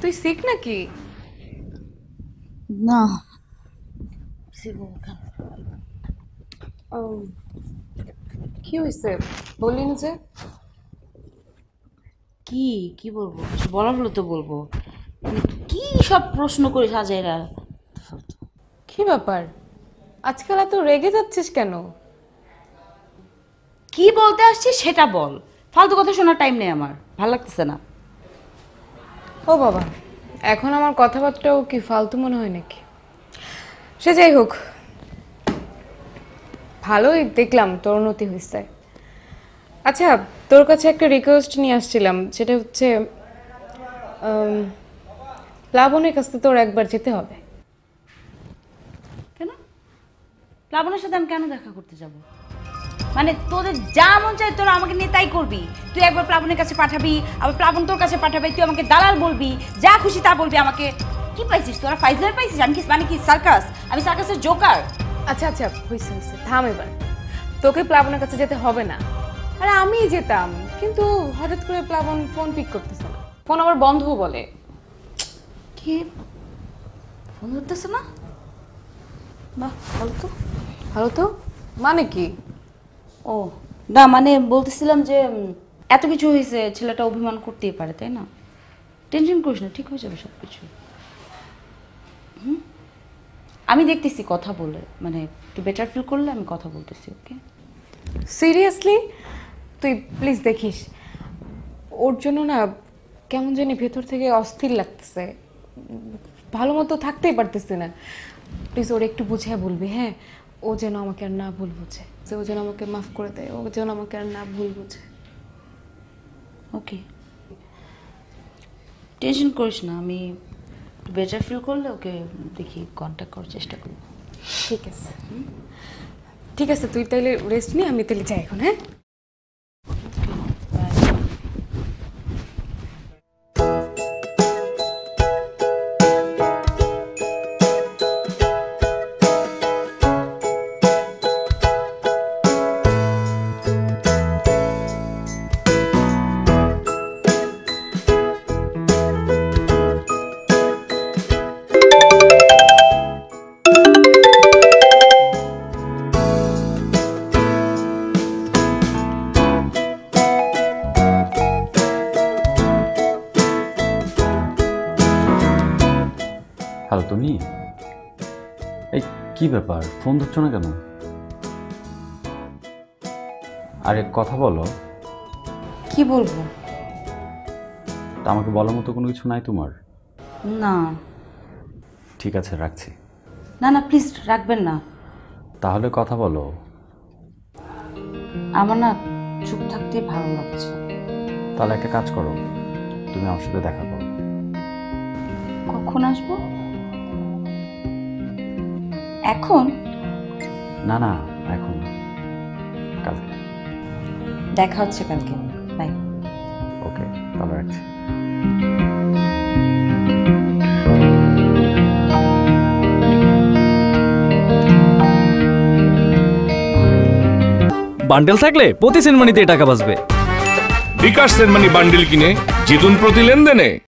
তুই সিক নাকি? না কি হয়েছে বললি না যে? কি কি বলবো, কিছু বলার হলো তো বলবো। কি সব প্রশ্ন করে সাজাইরা। কি ব্যাপার, আজকাল এত রেগে যাচ্ছিস কেন? কি বলতে আসছিস সেটা বল, ফালতু কথা শোনার টাইম নেই আমার, ভালো লাগতেছে না। ও বাবা, এখন আমার কথাবার্তাও কি ফালতু মনে হয় নাকি? সে যাই হোক, ভালোই দেখলাম তোর উন্নতি হয়েছে। আচ্ছা, তোর কাছে একটা রিকোয়েস্ট নিয়ে আসছিলাম, সেটা হচ্ছে প্লাবনের কাছে তোর একবার যেতে হবে। কেন প্লাবনের সাথে আমি কেন দেখা করতে যাব? মানে তোদের যা মন চায় তোরা আমাকে নিয়ে তাই করবি? তুই একবার প্লাবনের কাছে পাঠাবি, আবার প্লাবন তোর কাছে পাঠাবে, তুই আমাকে দালাল বলবি, যা খুশি তা বলবি আমাকে। কি পাইছিস তোরা? ফাইজলার পাইছিস? আমি কি মানে কি সার্কাস? আমি সার্কাসের জোকার? আচ্ছা আচ্ছা, হয়েছে হয়েছে, থাম এবার। তোকে প্লাবনের কাছে যেতে হবে না, আরে আমিই যেতাম, কিন্তু হঠাৎ করে প্লাবন ফোন পিক করতেছে না, ফোন আবার বন্ধ বলে। কি ফোন ধরতেছে না? বাহ, ভালো তো। ভালো তো মানে কি? ও না, মানে বলতেছিলাম যে এত কিছু হয়েছে, ছেলেটা অভিমান করতেই পারে, তাই না? টেনশন করিস না, ঠিক হয়ে যাবে সব কিছু। আমি দেখতেছি কথা বলে, মানে একটু বেটার ফিল করলে আমি কথা বলতেছি। ওকে? সিরিয়াসলি তুই প্লিজ দেখিস, ওর জন্য না কেমন জানি ভেতর থেকে অস্থির লাগতেছে, ভালো মতো থাকতেই পারতেছি না। প্লিজ ওর একটু বুঝিয়ে বলবি, হ্যাঁ? ও যেন আমাকে আর না ভুল বুঝে, ও যেন আমাকে মাফ করে দেয়, ও যেন আমাকে আর না ভুল বুঝে। ওকে, টেনশন করিস না, আমি বেটার ফিল করলে ওকে দেখি কন্ট্যাক্ট করার চেষ্টা করব। ঠিক আছে, ঠিক আছে, তুই তাইলে রেস্ট নি, আমি তাহলে যাই এখন। হ্যাঁ, হ্যালো তুমি, এই কি ব্যাপার, ফোন ধরছো না কেন? আরে কথা বলো। কি বলবো? তা আমাকে বলার মতো কোনো কিছু নাই তোমার? না ঠিক আছে, রাখছি। না না, প্লিজ রাখবেন না। তাহলে কথা বলো। আমার না চুপ থাকতে ভালো লাগছে। তাহলে একটা কাজ করো, তুমি আমার সাথে দেখা করো। কখন আসবো? এখন? না না, এখন না, কালকে। দেখা হচ্ছে কালকে, বাই। ওকে, তাহলে রাখছি। বান্ডেল থাকলে প্রতি সেনমানিতে টাকা বাঁচবে। বিকাশ সেনমানি বান্ডেল কিনে জিতুন প্রতি লেনদেনে।